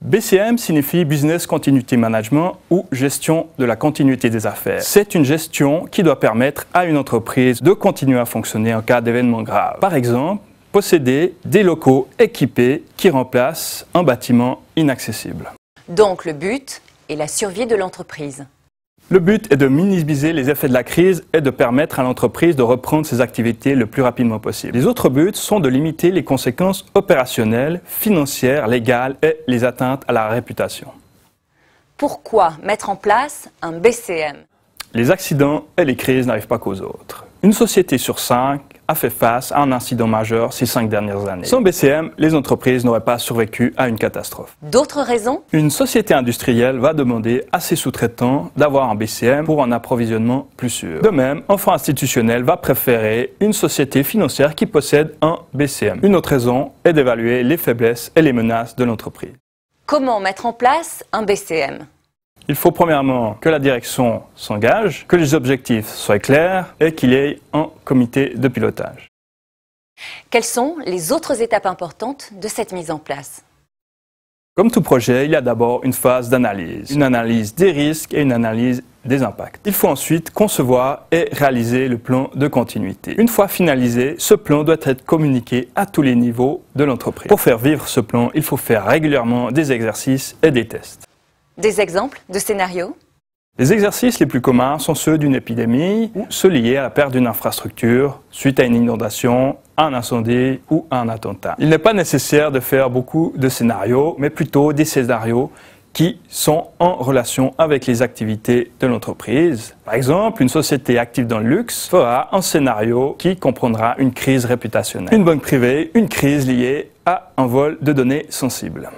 BCM signifie Business Continuity Management ou gestion de la continuité des affaires. C'est une gestion qui doit permettre à une entreprise de continuer à fonctionner en cas d'événement grave. Par exemple, posséder des locaux équipés qui remplacent un bâtiment inaccessible. Donc le but est la survie de l'entreprise. Le but est de minimiser les effets de la crise et de permettre à l'entreprise de reprendre ses activités le plus rapidement possible. Les autres buts sont de limiter les conséquences opérationnelles, financières, légales et les atteintes à la réputation. Pourquoi mettre en place un BCM? Les accidents et les crises n'arrivent pas qu'aux autres. Une société sur 5 a fait face à un incident majeur ces 5 dernières années. Sans BCM, les entreprises n'auraient pas survécu à une catastrophe. D'autres raisons? Une société industrielle va demander à ses sous-traitants d'avoir un BCM pour un approvisionnement plus sûr. De même, un fonds institutionnel va préférer une société financière qui possède un BCM. Une autre raison est d'évaluer les faiblesses et les menaces de l'entreprise. Comment mettre en place un BCM? Il faut premièrement que la direction s'engage, que les objectifs soient clairs et qu'il y ait un comité de pilotage. Quelles sont les autres étapes importantes de cette mise en place? Comme tout projet, il y a d'abord une phase d'analyse. Une analyse des risques et une analyse des impacts. Il faut ensuite concevoir et réaliser le plan de continuité. Une fois finalisé, ce plan doit être communiqué à tous les niveaux de l'entreprise. Pour faire vivre ce plan, il faut faire régulièrement des exercices et des tests. Des exemples de scénarios? Les exercices les plus communs sont ceux d'une épidémie ou ceux liés à la perte d'une infrastructure suite à une inondation, un incendie ou un attentat. Il n'est pas nécessaire de faire beaucoup de scénarios, mais plutôt des scénarios qui sont en relation avec les activités de l'entreprise. Par exemple, une société active dans le luxe fera un scénario qui comprendra une crise réputationnelle. Une banque privée, une crise liée à un vol de données sensibles.